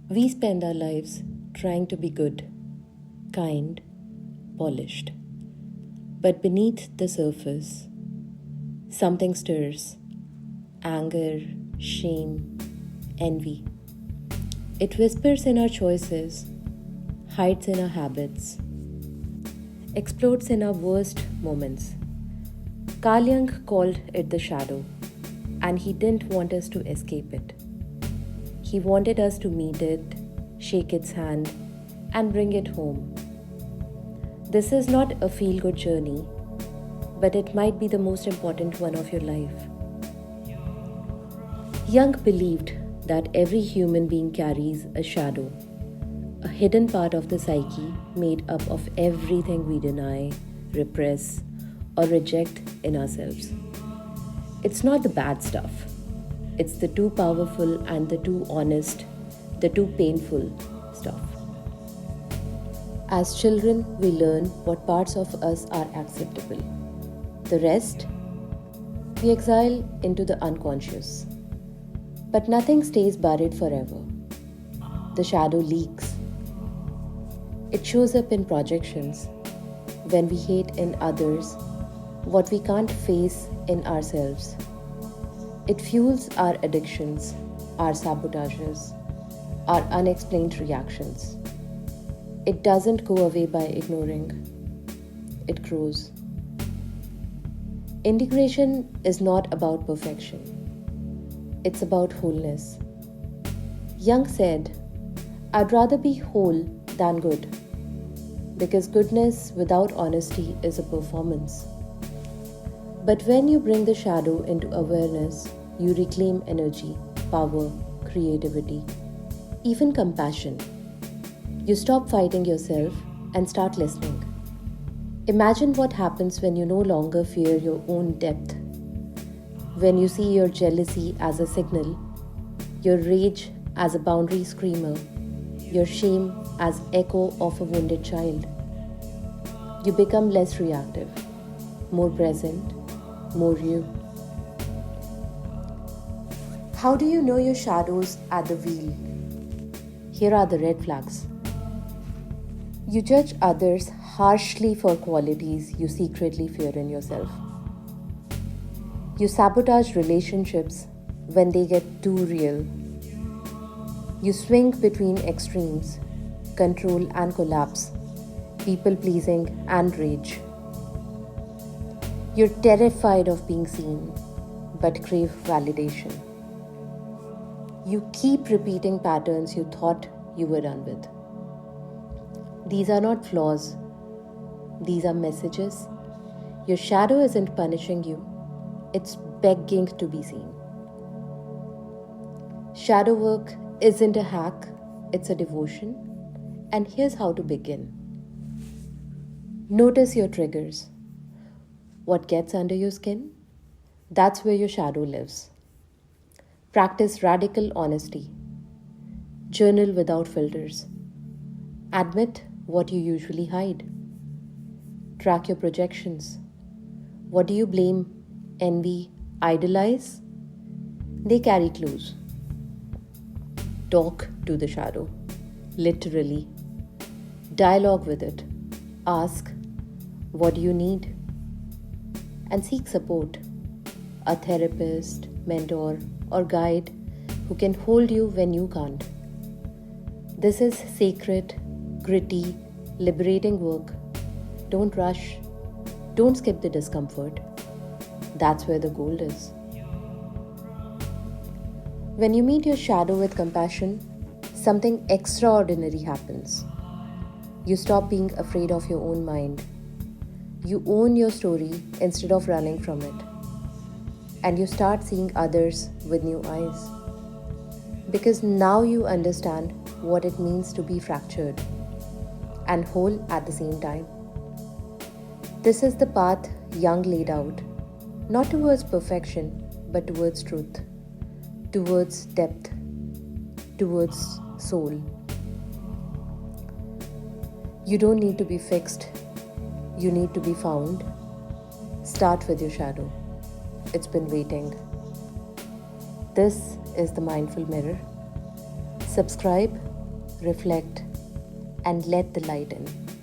We spend our lives trying to be good, kind, polished. But beneath the surface, something stirs: anger, shame, envy. It whispers in our choices, hides in our habits, explodes in our worst moments. Carl Jung called it the shadow, and he didn't want us to escape it. He wanted us to meet it, shake its hand, and bring it home. This is not a feel good journey, but it might be the most important one of your life. Jung believed that every human being carries a shadow, a hidden part of the psyche made up of everything we deny, repress, or reject in ourselves. It's not the bad stuff. It's the too powerful and the too honest, the too painful stuff. As children, we learn what parts of us are acceptable. The rest, we exile into the unconscious. But nothing stays buried forever. The shadow leaks. It shows up in projections, when we hate in others what we can't face in ourselves. It fuels our addictions, our sabotages, our unexplained reactions. It doesn't go away by ignoring. It grows. Integration is not about perfection. It's about wholeness. Jung said, "I'd rather be whole than good, because goodness without honesty is a performance." But when you bring the shadow into awareness, you reclaim energy, power, creativity, even compassion. You stop fighting yourself and start listening. Imagine what happens when you no longer fear your own depth. When you see your jealousy as a signal, your rage as a boundary screamer, your shame as echo of a wounded child. You become less reactive, more present, more you. How do you know your shadows at the wheel? Here are the red flags. You judge others harshly for qualities you secretly fear in yourself. You sabotage relationships when they get too real. You swing between extremes, control and collapse, people pleasing and rage. You're terrified of being seen, but crave validation. You keep repeating patterns you thought you were done with. These are not flaws. These are messages. Your shadow isn't punishing you. It's begging to be seen. Shadow work isn't a hack. It's a devotion. And here's how to begin. Notice your triggers. What gets under your skin? That's where your shadow lives. Practice radical honesty. Journal without filters. Admit what you usually hide. Track your projections. What do you blame, envy, idolize? They carry clues. Talk to the shadow, literally. Dialogue with it. Ask, what do you need? And seek support. A therapist, mentor, or guide who can hold you when you can't. This is sacred, gritty, liberating work. Don't rush. Don't skip the discomfort. That's where the gold is. When you meet your shadow with compassion, something extraordinary happens. You stop being afraid of your own mind. You own your story instead of running from it. And you start seeing others with new eyes. Because now you understand what it means to be fractured and whole at the same time. This is the path Jung laid out, not towards perfection, but towards truth, towards depth, towards soul. You don't need to be fixed. You need to be found. Start with your shadow. It's been waiting. This is the Mindful Mirror. Subscribe reflect, and let the light in.